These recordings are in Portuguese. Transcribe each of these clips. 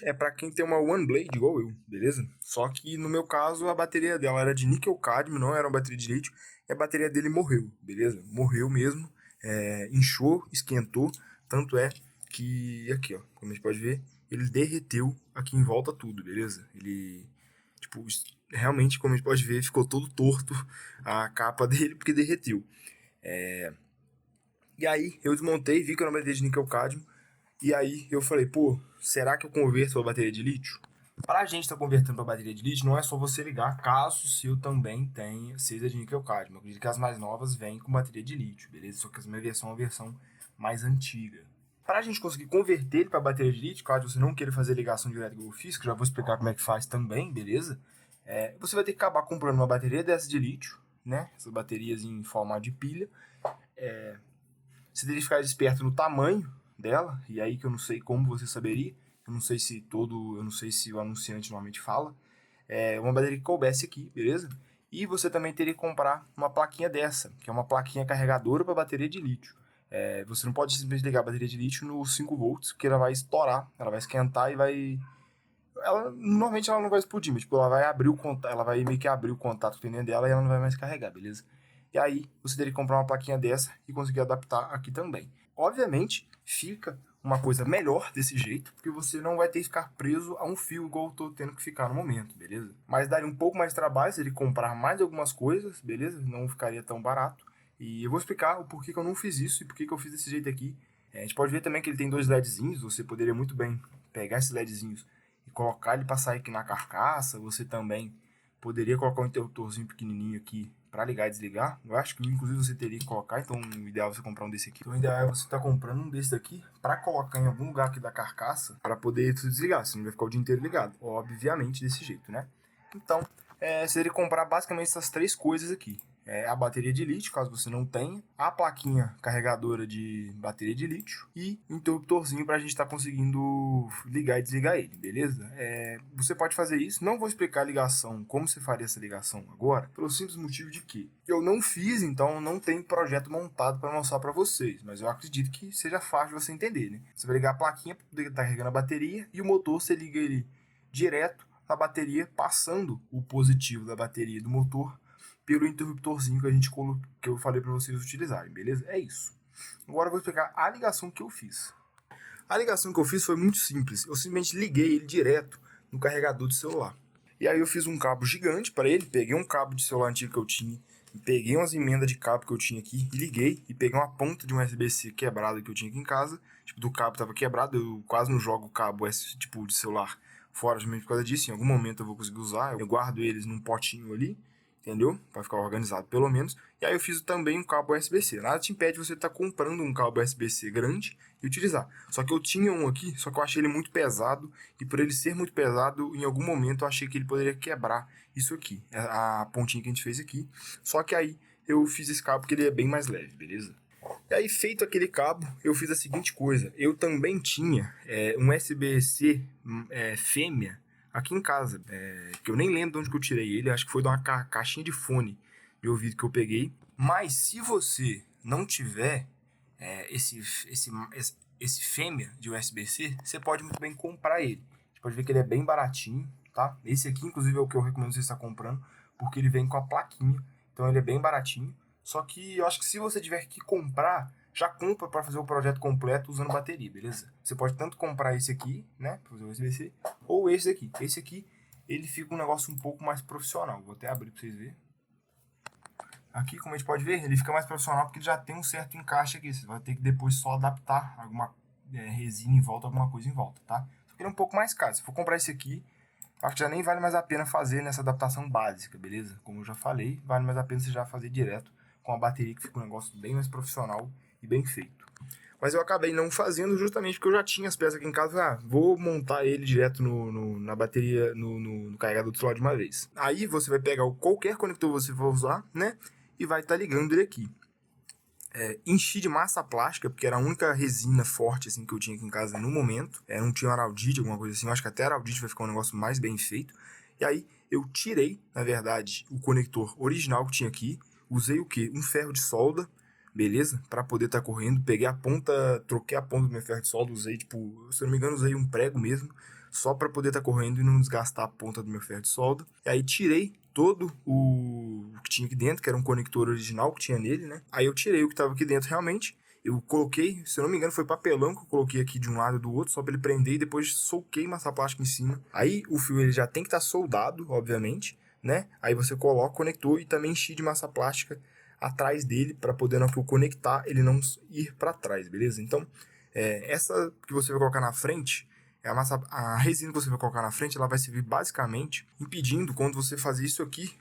É para quem tem uma One Blade igual eu, beleza? Só que no meu caso a bateria dela era de níquel cadmio, não era uma bateria de lítio, e a bateria dele morreu, beleza? Morreu mesmo, inchou, esquentou, tanto é que aqui, ó, como a gente pode ver, ele derreteu aqui em volta tudo, beleza? Ele, tipo, realmente, como a gente pode ver, ficou todo torto a capa dele porque derreteu. E aí eu desmontei, vi que era uma bateria de níquel cadmio, e aí eu falei, pô, será que eu converto para bateria de lítio? Para a gente estar convertendo para bateria de lítio, não é só você ligar, caso o seu também tenha, seja de níquel cadmio. Eu acredito que as mais novas vêm com bateria de lítio, beleza? Só que a minha versão é uma versão mais antiga. Para a gente conseguir converter ele para bateria de lítio, caso você não queira fazer ligação direta igual eu fiz, que já vou explicar como é que faz também, beleza? Você vai ter que acabar comprando uma bateria dessa de lítio, né? Essas baterias em formato de pilha. Você teria que ficar esperto no tamanho dela, e aí que eu não sei como você saberia. Eu não sei se o anunciante normalmente fala. Uma bateria que coubesse aqui, beleza? E você também teria que comprar uma plaquinha dessa, que é uma plaquinha carregadora para bateria de lítio. Você não pode simplesmente ligar a bateria de lítio no 5 volts, porque ela vai estourar, ela vai esquentar e vai. Normalmente ela não vai explodir, mas tipo, ela vai abrir o contato, ela vai meio que abrir o contato com o pneu dela e ela não vai mais carregar, beleza? E aí você teria que comprar uma plaquinha dessa e conseguir adaptar aqui também. Obviamente, fica uma coisa melhor desse jeito, porque você não vai ter que ficar preso a um fio igual eu tô tendo que ficar no momento, beleza? Mas daria um pouco mais de trabalho se ele comprar mais algumas coisas, beleza? Não ficaria tão barato. E eu vou explicar o porquê que eu não fiz isso e porquê que eu fiz desse jeito aqui. A gente pode ver também que ele tem dois LEDzinhos, você poderia muito bem pegar esses LEDzinhos e colocar ele para sair aqui na carcaça. Você também poderia colocar um interruptorzinho pequenininho aqui para ligar e desligar. Eu acho que inclusive você teria que colocar, então o ideal é você comprar um desse aqui. Então o ideal é você estar comprando um desse daqui para colocar em algum lugar aqui da carcaça para poder desligar, senão vai ficar o dia inteiro ligado. Obviamente desse jeito, né? Então, você teria que comprar basicamente essas três coisas aqui. A bateria de lítio, caso você não tenha, a plaquinha carregadora de bateria de lítio e um interruptorzinho para a gente estar conseguindo ligar e desligar ele, beleza? Você pode fazer isso. Não vou explicar a ligação, como você faria essa ligação agora, pelo simples motivo de que eu não fiz, então não tem projeto montado para mostrar para vocês, mas eu acredito que seja fácil de você entender, né? Você vai ligar a plaquinha para poder estar carregando a bateria e o motor você liga ele direto na bateria, passando o positivo da bateria do motor pelo interruptorzinho que eu falei para vocês utilizarem, beleza? É isso. Agora eu vou explicar a ligação que eu fiz. A ligação que eu fiz foi muito simples. Eu simplesmente liguei ele direto no carregador de celular. E aí eu fiz um cabo gigante para ele, peguei um cabo de celular antigo que eu tinha, peguei umas emendas de cabo que eu tinha aqui e liguei e peguei uma ponta de um USB-C quebrado que eu tinha aqui em casa. Tipo, do cabo tava quebrado, eu quase não jogo o cabo esse tipo de celular fora justamente por causa disso. Em algum momento eu vou conseguir usar, eu guardo eles num potinho ali, entendeu? Para ficar organizado pelo menos. E aí eu fiz também um cabo USB-C. Nada te impede você estar comprando um cabo USB-C grande e utilizar. Só que eu tinha um aqui, só que eu achei ele muito pesado e por ele ser muito pesado, em algum momento eu achei que ele poderia quebrar isso aqui, a pontinha que a gente fez aqui. Só que aí eu fiz esse cabo porque ele é bem mais leve, beleza? E aí, feito aquele cabo, eu fiz a seguinte coisa. Eu também tinha um USB-C fêmea aqui em casa, que eu nem lembro de onde que eu tirei ele, acho que foi de uma caixinha de fone de ouvido que eu peguei. Mas se você não tiver esse fêmea de USB-C, você pode muito bem comprar ele. Você pode ver que ele é bem baratinho, tá? Esse aqui, inclusive, é o que eu recomendo você estar comprando, porque ele vem com a plaquinha, então ele é bem baratinho. Só que eu acho que se você tiver que comprar, já compra para fazer o projeto completo usando bateria, beleza? Você pode tanto comprar esse aqui, né, para fazer o USB-C, ou esse aqui. Esse aqui, ele fica um negócio um pouco mais profissional. Vou até abrir para vocês verem. Aqui, como a gente pode ver, ele fica mais profissional porque ele já tem um certo encaixe aqui. Você vai ter que depois só adaptar alguma resina em volta, alguma coisa em volta, tá? Só que ele é um pouco mais caro. Se for comprar esse aqui, acho que já nem vale mais a pena fazer nessa adaptação básica, beleza? Como eu já falei, vale mais a pena você já fazer direto com a bateria, que fica um negócio bem mais profissional e bem feito. Mas eu acabei não fazendo justamente porque eu já tinha as peças aqui em casa. Vou montar ele direto na bateria, no carregador do celular de uma vez. Aí você vai pegar qualquer conector que você for usar, né? E vai estar ligando ele aqui. Enchi de massa plástica, porque era a única resina forte assim que eu tinha aqui em casa no momento. Não tinha araldite, alguma coisa assim. Eu acho que até araldite vai ficar um negócio mais bem feito. E aí eu tirei, na verdade, o conector original que tinha aqui. Usei o que? Um ferro de solda, beleza? Para poder estar correndo. Peguei a ponta, troquei a ponta do meu ferro de solda. Usei, tipo, se eu não me engano, usei um prego mesmo. só para poder estar correndo e não desgastar a ponta do meu ferro de solda. E aí tirei todo o que tinha aqui dentro, que era um conector original que tinha nele, né? Aí eu tirei o que estava aqui dentro realmente. Eu coloquei, se eu não me engano, foi papelão que eu coloquei aqui de um lado e do outro, só para ele prender, e depois soquei massa plástica em cima. Aí o fio ele já tem que estar soldado, obviamente, né? Aí você coloca o conector e também enche de massa plástica atrás dele, para poder, na hora que eu conectar, ele não ir para trás, beleza? Então, essa que você vai colocar na frente, a resina que você vai colocar na frente, ela vai servir basicamente impedindo quando você fazer isso aqui,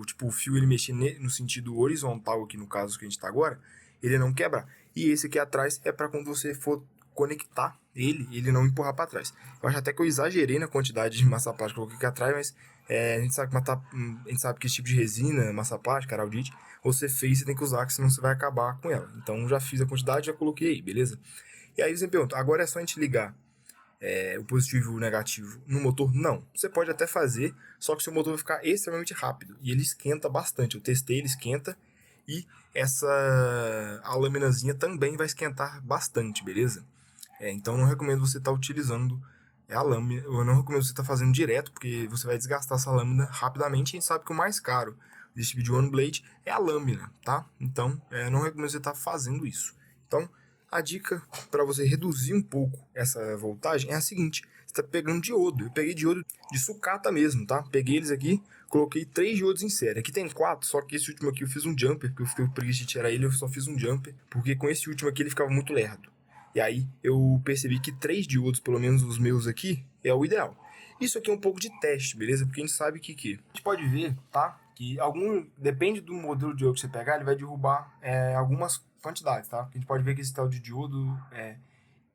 tipo, o fio ele mexer no sentido horizontal aqui, no caso que a gente está agora, ele não quebrar. E esse aqui atrás é para quando você for conectar ele não empurrar para trás. Eu acho até que eu exagerei na quantidade de massa plástica que eu coloquei aqui atrás, mas a gente sabe que esse tipo de resina, massa plástica, araldite, você fez, você tem que usar, que senão você vai acabar com ela. Então já fiz a quantidade, já coloquei aí, beleza? E aí você me pergunta, agora é só a gente ligar o positivo e o negativo no motor? Não. Você pode até fazer, só que o seu motor vai ficar extremamente rápido. E ele esquenta bastante. Eu testei, ele esquenta. E a laminazinha também vai esquentar bastante, beleza? Então eu não recomendo você estar utilizando a lâmina. Eu não recomendo você estar fazendo direto, porque você vai desgastar essa lâmina rapidamente. E a gente sabe que o mais caro desse tipo de One Blade é a lâmina, tá? Então eu não recomendo você estar fazendo isso. Então, a dica para você reduzir um pouco essa voltagem é a seguinte: você está pegando diodo. Eu peguei diodo de sucata mesmo, tá? Peguei eles aqui, coloquei 3 diodos em série. Aqui tem 4, só que esse último aqui eu fiz um jumper, porque eu fiquei com preguiça de tirar ele, eu só fiz um jumper, porque com esse último aqui ele ficava muito lerdo. E aí eu percebi que 3 diodos, pelo menos os meus aqui, é o ideal. Isso aqui é um pouco de teste, beleza? Porque a gente sabe que a gente pode ver, tá? Que depende do modelo de diodo que você pegar, ele vai derrubar algumas quantidades, tá? A gente pode ver que esse tal de diodo,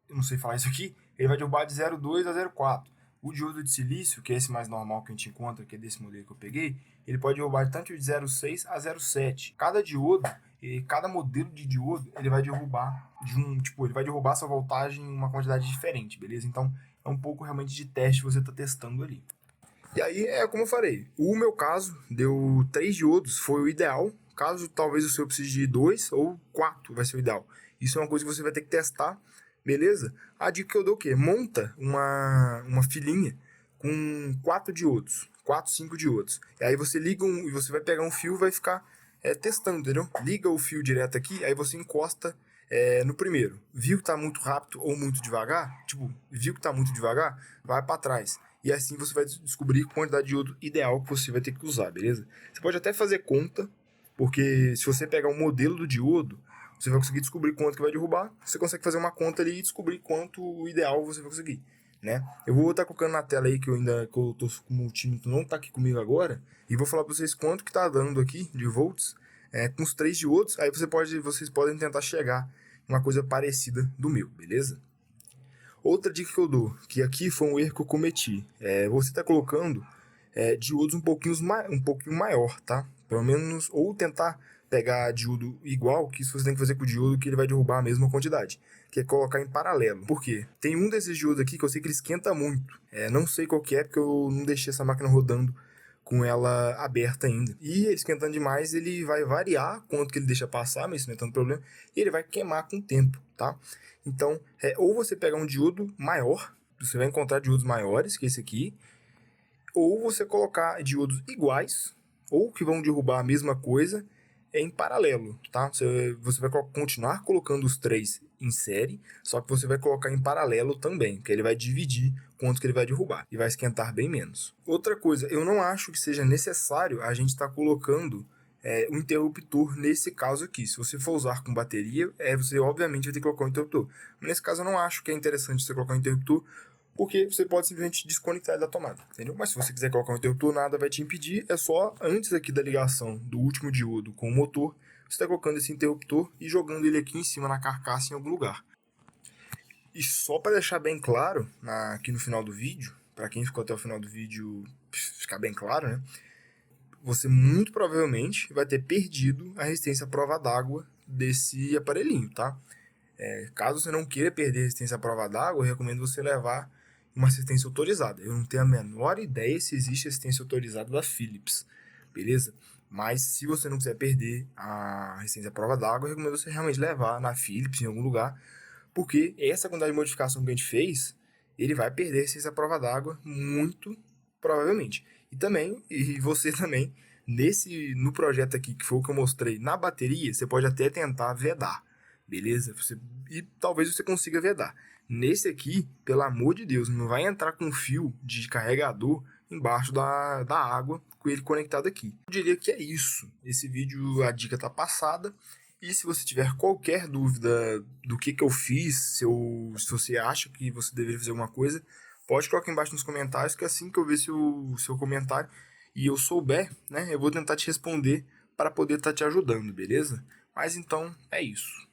eu não sei falar isso aqui, ele vai derrubar de 0,2 a 0,4. O diodo de silício, que é esse mais normal que a gente encontra, que é desse modelo que eu peguei, ele pode derrubar tanto de 0,6 a 0,7. Cada diodo, cada modelo de diodo, ele vai derrubar ele vai derrubar essa voltagem em uma quantidade diferente, beleza? Então, é um pouco realmente de teste que você está testando ali. E aí, como eu falei, o meu caso deu 3 diodos, foi o ideal. Caso talvez o seu precise de 2 ou 4, vai ser o ideal. Isso é uma coisa que você vai ter que testar, beleza? A dica que eu dou é o quê? Monta uma filinha com 4 diodos, 4, 5 diodos. E aí você liga e você vai pegar um fio e vai ficar testando, entendeu? Liga o fio direto aqui, aí você encosta no primeiro. Viu que tá muito rápido ou muito devagar? Tipo, viu que tá muito devagar? Vai para trás. E assim você vai descobrir a quantidade de diodo ideal que você vai ter que usar, beleza? Você pode até fazer conta, porque se você pegar o modelo do diodo, você vai conseguir descobrir quanto que vai derrubar. Você consegue fazer uma conta ali e descobrir quanto o ideal você vai conseguir, né? Eu vou estar colocando na tela aí que eu tô com o multímetro, não tá aqui comigo agora, e vou falar para vocês quanto que tá dando aqui de volts com os 3 diodos. Aí vocês podem tentar chegar em uma coisa parecida do meu, beleza? Outra dica que eu dou, que aqui foi um erro que eu cometi, você está colocando diodos um pouquinho maior, tá? Pelo menos, ou tentar pegar diodo igual, que isso você tem que fazer com o diodo que ele vai derrubar a mesma quantidade, que é colocar em paralelo. Por quê? Tem um desses diodos aqui que eu sei que ele esquenta muito, não sei qual que é, porque eu não deixei essa máquina rodando com ela aberta ainda. E ele esquentando demais, ele vai variar quanto que ele deixa passar, mas isso não é tanto problema, e ele vai queimar com o tempo, tá? Então, ou você pega um diodo maior, você vai encontrar diodos maiores que esse aqui, ou você colocar diodos iguais, ou que vão derrubar a mesma coisa, em paralelo, tá? Você vai continuar colocando os 3 em série, só que você vai colocar em paralelo também, que ele vai dividir quanto que ele vai derrubar, e vai esquentar bem menos. Outra coisa, eu não acho que seja necessário a gente estar colocando um interruptor nesse caso aqui. Se você for usar com bateria, você obviamente vai ter que colocar um interruptor. Nesse caso eu não acho que é interessante você colocar um interruptor, porque você pode simplesmente desconectar ele da tomada, entendeu? Mas se você quiser colocar um interruptor, nada vai te impedir, é só antes aqui da ligação do último diodo com o motor, você está colocando esse interruptor e jogando ele aqui em cima na carcaça em algum lugar. E só para deixar bem claro, aqui no final do vídeo, para quem ficou até o final do vídeo ficar bem claro, né? Você muito provavelmente vai ter perdido a resistência à prova d'água desse aparelhinho, tá? Caso você não queira perder a resistência à prova d'água, eu recomendo você levar uma assistência autorizada. Eu não tenho a menor ideia se existe assistência autorizada da Philips, beleza? Mas se você não quiser perder a resistência à prova d'água, eu recomendo você realmente levar na Philips, em algum lugar, porque essa quantidade de modificação que a gente fez, ele vai perder a resistência à prova d'água muito provavelmente. E você também, no projeto aqui, que foi o que eu mostrei na bateria, você pode até tentar vedar, beleza? E talvez você consiga vedar. Nesse aqui, pelo amor de Deus, não vai entrar com fio de carregador embaixo da água com ele conectado aqui. Eu diria que é isso. Esse vídeo, a dica tá passada. E se você tiver qualquer dúvida do que eu fiz, se você acha que você deveria fazer alguma coisa, pode colocar embaixo nos comentários, que assim que eu ver seu comentário e eu souber, né, eu vou tentar te responder para poder estar te ajudando, beleza? Mas então é isso.